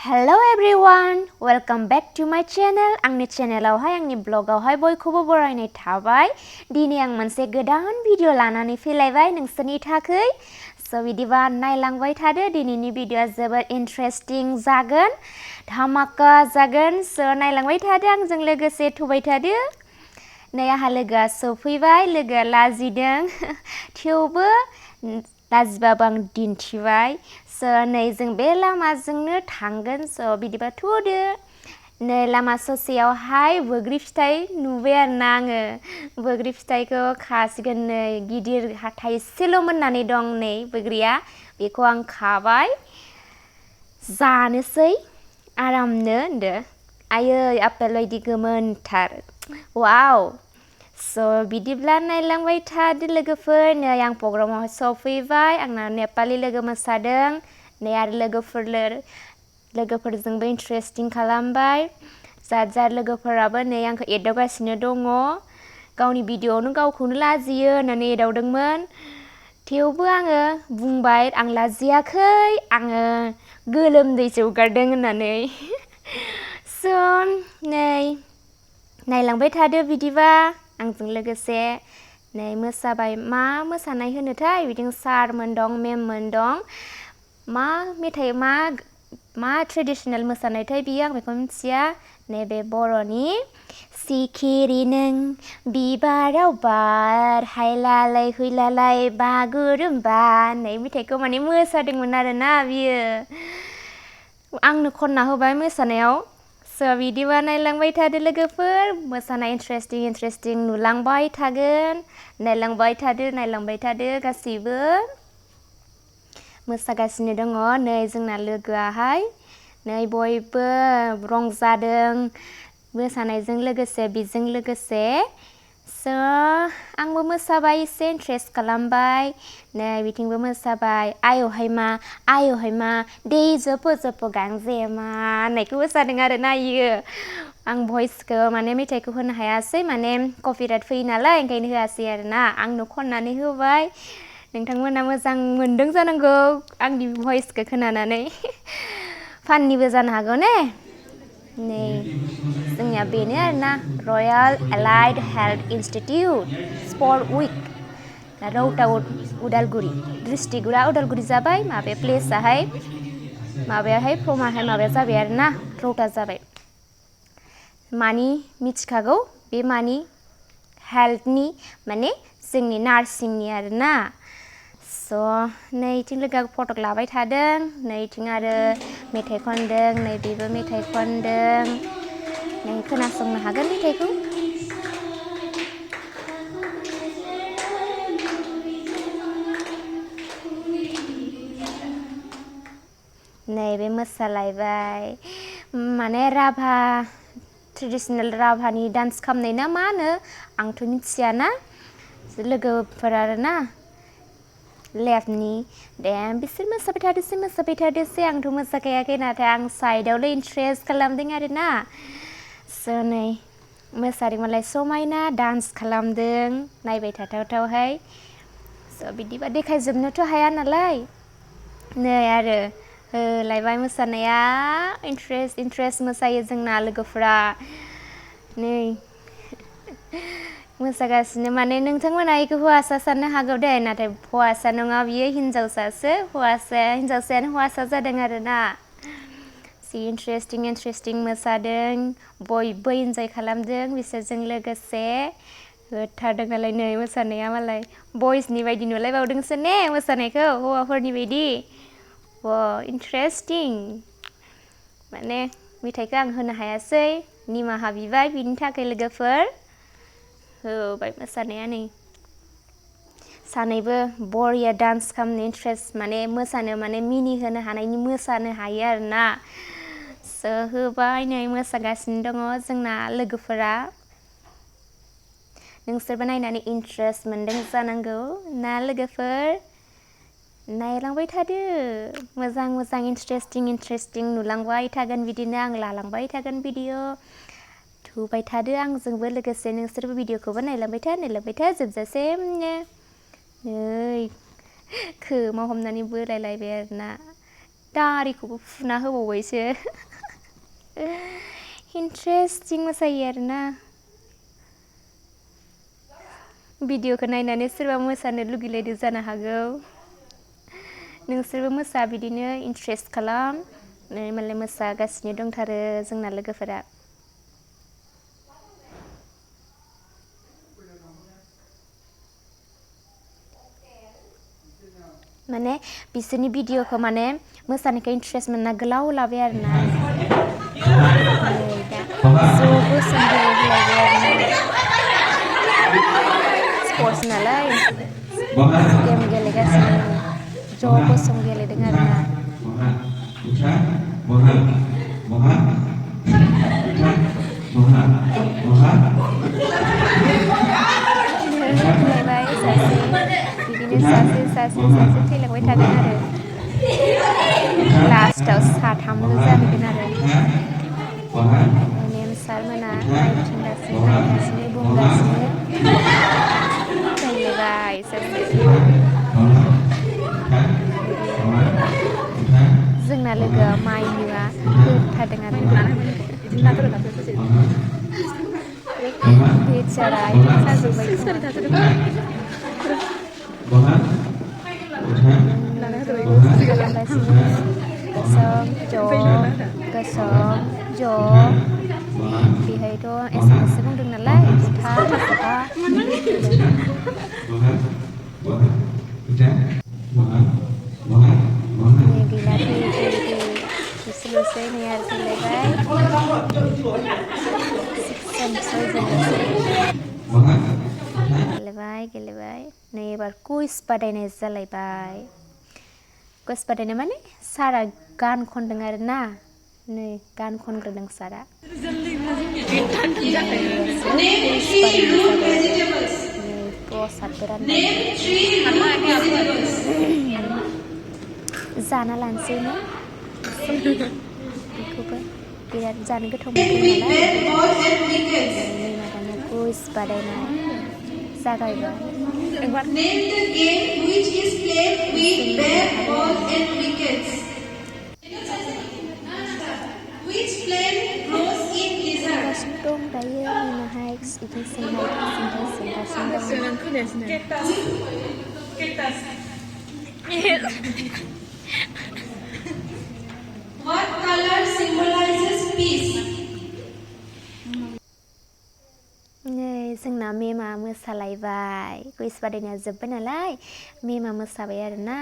Hello everyone, welcome back to my channel. आंनि चेनेलावहाय आंनि ब्लगावहाय बयखौबो बरायनाय थाबाय। दिनै आं मोनसे गोदान भिडिअ लानानै फैलायबाय नोंसोरनि थाखाय। स' बिदिबा नायलांबाय थादो। दिनैनि भिडिअआ जोबोद इन्टारेस्टिं जागोन, धामाका जागोन। स' नायलांबाय थादो, आंजों लोगोसे थुबाय थादो। नै आंहा लोगोआ सफैबाय, लोगोआ लाजिदों थेवबो लाजिबाबो आं दिन्थिबाय। स' नै जों बे लामाजोंनो थांगोन। स' बिदिबा थुदो। नै लामा ससेयावहाय बैग्रि फिथाइ नुबाय आरोना आङो। बैग्रि फिथाइखौ खासिगोन। नै गिदिर थाइसेल' मोननानै दं नै बैग्रिया। बेखौ आं खाबाय, जानोसै आरामनो होनदो। आयै आपेल बायदि गोमोनथार, वाव। स' बिदिब्ला नायलांबाय थादो लोगोफोर। नै आं प्रग्रामाव सफैबाय, आंना नेपालि लोगो मोसादों। नै आरो लोगोफोरजोंबो इन्टारेस्टिं खालामबाय। जात लोगोफोराबो नै आंखौ एदावगासिनो दङ। गावनि भिडिअआवनो गावखौनो लाजियो होननानै एदावदोंमोन। थेवबो आङो बुंबाय आं लाजियाखै, आङो गोलोमदैसो हगारदों होननानै। स' नै नायलांबाय थादो बिदिबा आंजों लोगोसे। नै मोसाबाय, मा मोसानाय होनोथाय, बिदिनो सारमोन दं, मेममोन दं। मा मेथाइ, मा ट्रेडिसनेल मोसानायथाय बियो, आं बेखौ मिथिया। नैबे बर'नि सिखिरि नों बिबाराव बार हायलालाय हुइलालाय बागुरुम्बा होननाय मेथाइखौ माने मोसादोंमोन आरोना बियो। आंनो खनना होबाय मोसानायाव। स' बिदिबा नायलांबाय थादो लोगोफोर। मोसानाय इन्टारेस्टिं नुलांबाय थागोन। नायलांबाय थादो गासैबो। मोसागासिनो दङ नै जोंना लोगोआहाय। नै बयबो रंजादों मोसानायजों लोगोसे, बेजों लोगोसे। स' आंबो मोसाबाय, एसे इन्टारेस्ट खालामबाय। नै बिथिंबो मोसाबाय, आयौहाय मा दै जोफो गांजेमा होननायखौ मोसादों आरोना इयो। आं भइसखौ माने मेथाइखौ होनो हायासै, माने कपिराइट फैयो नालाय, ओंखायनो होआसै आरोना। आंनो खननानै होबाय। नोंथांमोना मोजां मोनदों जानांगौ आंनि भइसखौ खोनानानै। फाननिबो जानो हागौ ने। नै जोंनिया बेनो आरोना, रयेल एलाइड हेल्थ इन्स्टिटिउट स्पर्ट उइक रौता उदालगुरि डिस्ट्रिक्टआ उदालगुरि जाबाय। माबे प्लेसआहाय माबाया जाबाय आरोना, रौता जाबाय। मानि मिथिखागौ, बे मानि हेल्थनि माने जोंनि नार्सिंनि आरोना। स' नैथिं लोगोआ फटक लाबाय थादों, नैथिं आरो मेथाइ खनदों, नै बेबो मेथाइ खनदों। नै खोनासंनो हागोन मेथाइखौ। नै बे मोसालायबाय, माने राभा ट्रेडिसनेल राभानि डान्स खालामनाय ना मा होनो, आंथ' मिथियाना। लोगोफोर आरोना लेफ्टनि, दे बिसोर मोसाबाय थादोसै। आंथ' मोसाखायाखै, नाथाय आं साइडआवल' इन्टारेस्ट खालामदों आरोना। स' नै मोसादों मालाय, समायना डान्स खालामदों, नायबाय थाथावथावहाय। स' बिदिबा देखायजोबनोथ' हाया नालाय। नै आरो होलायबाय मोसानाया, इन्टारेस्ट मोसायो जोंना लोगोफ्रा। नै मोसागासिनो, माने नोंथांमोना बेखौ हौवासा साननो हागौ दे, नाथाय हौवासा नङा, बियो हिन्जावसासो। हिन्जावसायानो हौवासा जादों आरोना। जि इन्टारेस्टिं मोसादों, बयबो इन्जय खालामदों बिसोरजों लोगोसे। होथारदों नालाय नै मोसानाया, मालाय बयसनि बायदि नुलायबावदोंसो ने मोसानायखौ, हौवाफोरनि बायदि। इन्टारेस्टिं, माने मेथाइखौ आं होनो हायासै, निमाहा बिबाय बिनि थाखाय लोगोफोर। होबाय मोसानाया। नै सानैबो बरिया डान्स खालामनो इन्टारेस्ट, माने मोसानो माने मिनिहोनो हानायनि मोसानो हायो आरोना। स' होबाय, नै मोसागासिनो दङ जोंना लोगोफोरा। नोंसोरबो नायनानै इन्टारेस्ट मोनदों जानांगौ ना लोगोफोर। नायलांबाय थादो, मोजां इन्टारेस्टिं नुलांबाय थागोन। बिदिनो आं लालांबाय थागोन भिडिअ। थुबाय थादो आंजोंबो लोगोसे, नोंसोरबो भिडिअखौबो नायलांबाय था जोबजासिमनो। नै खोमाव हमनानै बोलायलायबाय आरोना। दारिखौबो फुना होबावबायसो इन्ट्रेस्टिं मोसायो आरोना भिडिअखौ नायनानै सोरबा मोसानो लुगैलायदों जानो हागौ नोंसोरबो मोसा बिदिनो इन्ट्रेस्ट खालाम नै मालाय मोसागासिनो दंथारो जोंना लोगोफोरा माने बिसोरनि भिडिअखौ माने मोसानायखौ इन्ट्रेस्ट मोनना गोलाव लाबाय आरोना नै दा ज' बोसोन गेलेलायबाय आरोना स्पर्ट्स नालाय गेम गेलेगासिनो ज' बोसोन गेलेदों आरोना थैलायबाय सासे बिदिनो सासे थैलांबाय थागोन आरो लास्टाव साथामल' जाहैगोन आरो मेम सारमोना नायगासिनो बुंगासिनो थैलायबाय सासे जोंना लोगोआ माइनुआ होथारदों आरो बेचारा आथिं साजोब्बाय खालामगासिनो गोसोम ज' बेहायथ' एसामिससो बुंदों नालाय जुथा गैला बिसोरल'सै नै आरो थैलायबाय गेलेबाय नै एबार कुइज बादायनाय जालायबाय कुइज बादायनाय माने सारा गान खनदों आरोना नै गान खनग्रोदों सारा प्रसादबो रानबाय जाना लानोसै ना बेखौबो बिराद जानो गोथाव मोनखायो नालाय माबानो कुइज बादायनाय जागायबाय दं दायो मेमाहाय बिदि सोंगासिनो What color symbolizes peace? नै जोंना मेमा मोसालायबाय कुइज बादायनाया जोब्बाय नालाय मेमा मोसाबाय आरोना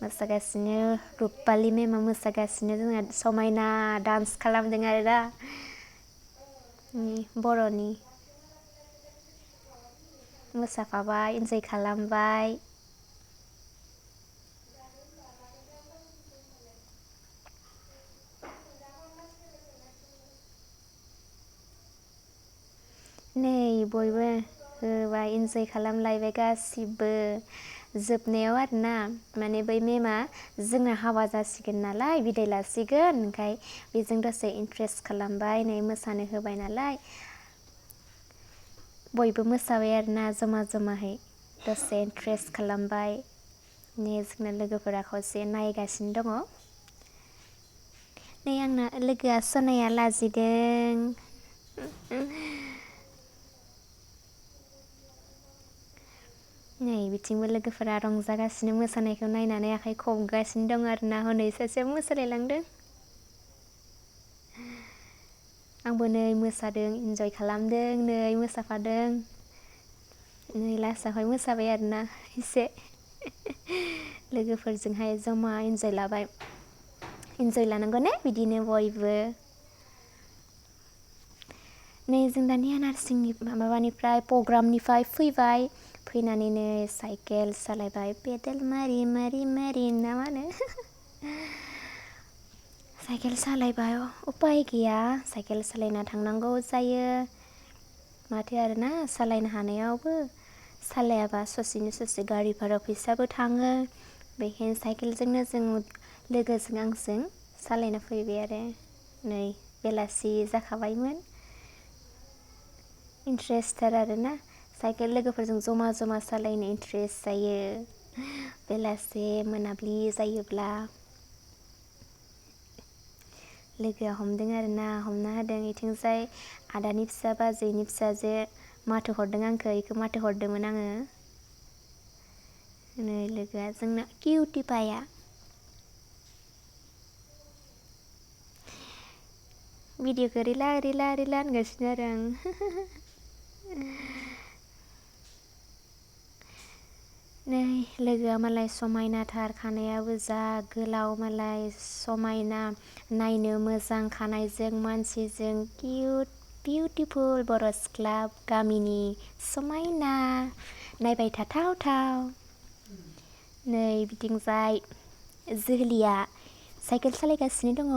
मोसागासिनो रुपालि मेमा मोसागासिनो जोंना समायना डान्स खालामदों आरोना बर'नि मोसाफाबाय इन्जय खालामबाय नै बयबो होबाय इन्जय खालामलायबाय गासिबो जोबनायाव आरोना माने बै मेमा जोंना हाबा जासिगोन नालाय बिदाय लासिगोन ओंखाय बेजों दसे इन्ट्रेस्ट खालामबाय नै मोसानो होबाय नालाय बयबो मोसाबाय आरोना जमा जमाहै दसे इन्ट्रेस्ट खालामबाय नै जोंना लोगोफोरा खावसे नायगासिनो दङ नै आंना लोगोआ सनाया लाजिदों नै बिथिंबो लोगोफोरा रंजागासिनो मोसानायखौ नायनानै आखाइ खबगासिनो दं आरोना हनै सासेया मोसालायलांदों आंबो नै मोसादों इन्जय खालामदों नै मोसाफादों नै लास्टावहाय मोसाबाय आरोना एसे लोगोफोरजोंहाय जमा इन्जय लाबाय इन्जय लानांगौ ने बिदिनो बयबो नै जों दानिया नार्सिंनि माबानिफ्राय प्रग्रामनिफ्राय फैबाय फैनानै नै साइकेल सालायबाय पेडेल मारि मारि मारि ना मा होनो साइकेल सालायबाय उपाय गैया साइकेल सालायना थांनांगौ जायो माथो आरोना सालायनो हानायावबो सालायाबा ससेनो ससे गारि भारा फैसाबो थाङो बेखायनो साइकेलजोंनो जों लोगोजों आंजों सालायना फैबाय आरो नै बेलासि जाखाबायमोन इन्ट्रेस्टथार आरोना साइकेल लोगोफोरजों जमा जमा सालायनो इन्ट्रेस्ट जायो बेलासे मोनाबिलि जायोब्ला लोगोआ हमदों आरोना, हमना होदों इथिंजाय आदानि फिसा बाजैनि फिसाजो माथो हरदों आंखो, इखो माथो हरदोंमोन आङो। नै लोगोआ जोंना किउटिपाया। भिडिअखौ रिला होनगासिनो आरो आं। नै लोगोआ मालाय समायनाथार, खानायाबो जा गोलाव मालाय समायना, नायनो मोजां खानायजों मानसिजों किउट बिउटिफुल बर' सिख्ला गामिनि समायना, नायबाय थाथावथाव। नै बिथिंजाय जोहोलिया साइकेल सालायगासिनो दङ।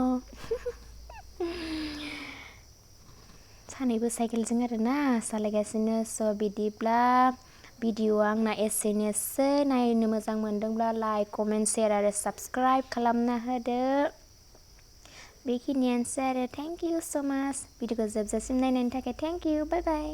सानैबो साइकेलजों आरोना सालायगासिनो। स' बिदिब्ला भिडिअ'आ आंना एसेनोसै। नायनो मोजां मोनदोंब्ला लाइक, कमेन्ट, शेयार आरो साबस्क्राइब खालामना होदो। बेखिनियानोसै आरो थेंक इउ स' माच। भिडिअ'खौ जोबजासिम नायनायनि थाखाय थेंक इउ, बाय बाय।